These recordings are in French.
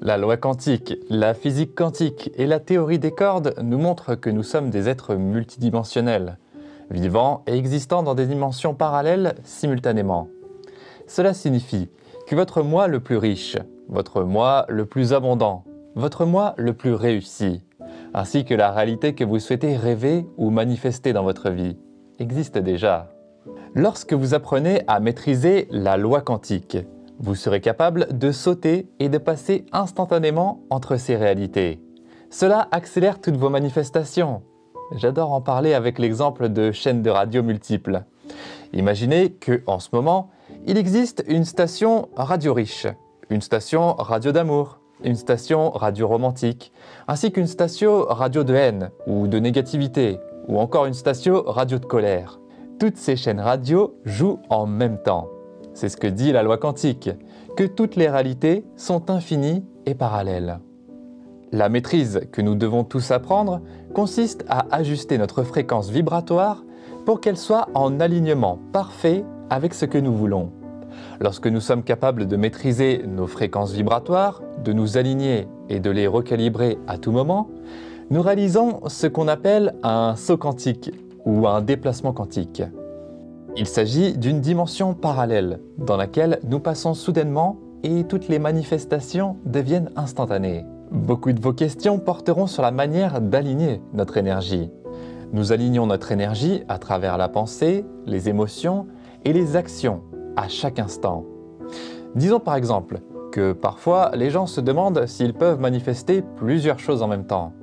La loi quantique, la physique quantique et la théorie des cordes nous montrent que nous sommes des êtres multidimensionnels, vivant et existant dans des dimensions parallèles simultanément. Cela signifie que votre moi le plus riche, votre moi le plus abondant, votre moi le plus réussi, ainsi que la réalité que vous souhaitez rêver ou manifester dans votre vie, existe déjà. Lorsque vous apprenez à maîtriser la loi quantique, vous serez capable de sauter et de passer instantanément entre ces réalités. Cela accélère toutes vos manifestations. J'adore en parler avec l'exemple de chaînes de radio multiples. Imaginez qu'en ce moment, il existe une station radio riche, une station radio d'amour, une station radio romantique, ainsi qu'une station radio de haine ou de négativité, ou encore une station radio de colère. Toutes ces chaînes radio jouent en même temps. C'est ce que dit la loi quantique, que toutes les réalités sont infinies et parallèles. La maîtrise que nous devons tous apprendre consiste à ajuster notre fréquence vibratoire pour qu'elle soit en alignement parfait avec ce que nous voulons. Lorsque nous sommes capables de maîtriser nos fréquences vibratoires, de nous aligner et de les recalibrer à tout moment, nous réalisons ce qu'on appelle un saut quantique ou un déplacement quantique. Il s'agit d'une dimension parallèle dans laquelle nous passons soudainement et toutes les manifestations deviennent instantanées. Beaucoup de vos questions porteront sur la manière d'aligner notre énergie. Nous alignons notre énergie à travers la pensée, les émotions et les actions à chaque instant. Disons par exemple que parfois les gens se demandent s'ils peuvent manifester plusieurs choses en même temps.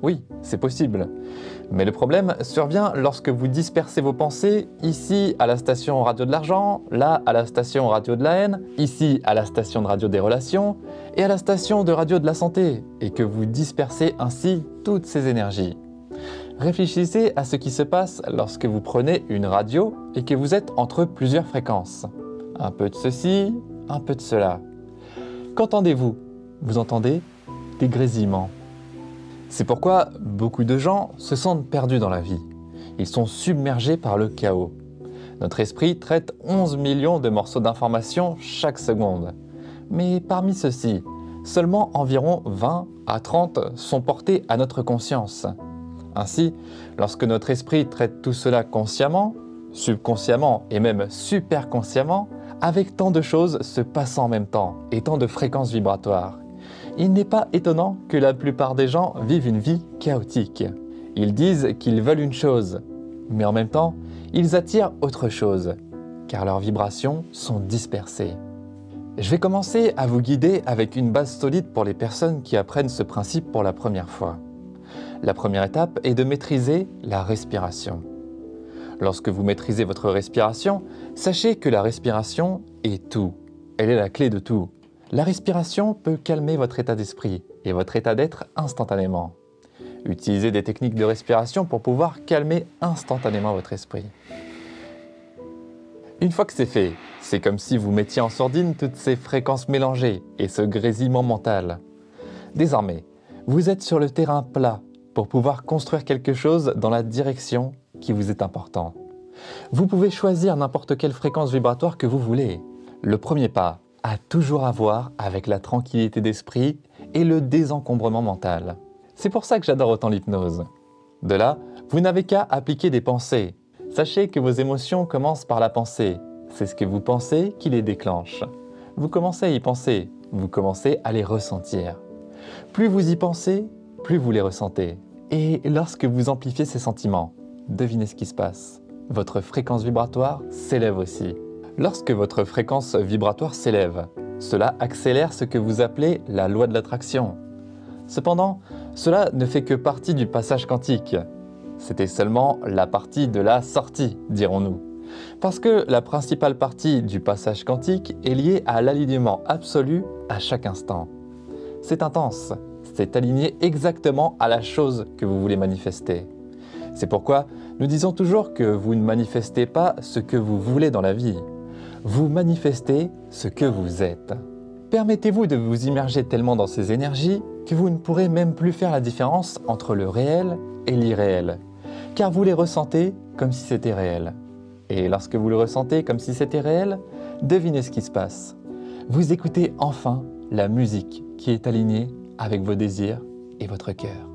Oui, c'est possible. Mais le problème survient lorsque vous dispersez vos pensées, ici à la station radio de l'argent, là à la station radio de la haine, ici à la station de radio des relations et à la station de radio de la santé, et que vous dispersez ainsi toutes ces énergies. Réfléchissez à ce qui se passe lorsque vous prenez une radio et que vous êtes entre plusieurs fréquences. Un peu de ceci, un peu de cela. Qu'entendez-vous? Vous entendez des grésillements. C'est pourquoi beaucoup de gens se sentent perdus dans la vie. Ils sont submergés par le chaos. Notre esprit traite 11 millions de morceaux d'informations chaque seconde. Mais parmi ceux-ci, seulement environ 20 à 30 sont portés à notre conscience. Ainsi, lorsque notre esprit traite tout cela consciemment, subconsciemment et même superconsciemment, avec tant de choses se passant en même temps et tant de fréquences vibratoires, il n'est pas étonnant que la plupart des gens vivent une vie chaotique. Ils disent qu'ils veulent une chose, mais en même temps, ils attirent autre chose, car leurs vibrations sont dispersées. Je vais commencer à vous guider avec une base solide pour les personnes qui apprennent ce principe pour la première fois. La première étape est de maîtriser la respiration. Lorsque vous maîtrisez votre respiration, sachez que la respiration est tout. Elle est la clé de tout. La respiration peut calmer votre état d'esprit et votre état d'être instantanément. Utilisez des techniques de respiration pour pouvoir calmer instantanément votre esprit. Une fois que c'est fait, c'est comme si vous mettiez en sourdine toutes ces fréquences mélangées et ce grésillement mental. Désormais, vous êtes sur le terrain plat pour pouvoir construire quelque chose dans la direction qui vous est importante. Vous pouvez choisir n'importe quelle fréquence vibratoire que vous voulez. Le premier pas a toujours à voir avec la tranquillité d'esprit et le désencombrement mental. C'est pour ça que j'adore autant l'hypnose. De là, vous n'avez qu'à appliquer des pensées. Sachez que vos émotions commencent par la pensée. C'est ce que vous pensez qui les déclenche. Vous commencez à y penser, vous commencez à les ressentir. Plus vous y pensez, plus vous les ressentez. Et lorsque vous amplifiez ces sentiments, devinez ce qui se passe. Votre fréquence vibratoire s'élève aussi. Lorsque votre fréquence vibratoire s'élève, cela accélère ce que vous appelez la loi de l'attraction. Cependant, cela ne fait que partie du passage quantique. C'était seulement la partie de la sortie, dirons-nous. Parce que la principale partie du passage quantique est liée à l'alignement absolu à chaque instant. C'est intense, c'est aligné exactement à la chose que vous voulez manifester. C'est pourquoi nous disons toujours que vous ne manifestez pas ce que vous voulez dans la vie. Vous manifestez ce que vous êtes. Permettez-vous de vous immerger tellement dans ces énergies que vous ne pourrez même plus faire la différence entre le réel et l'irréel, car vous les ressentez comme si c'était réel. Et lorsque vous le ressentez comme si c'était réel, devinez ce qui se passe. Vous écoutez enfin la musique qui est aligné avec vos désirs et votre cœur.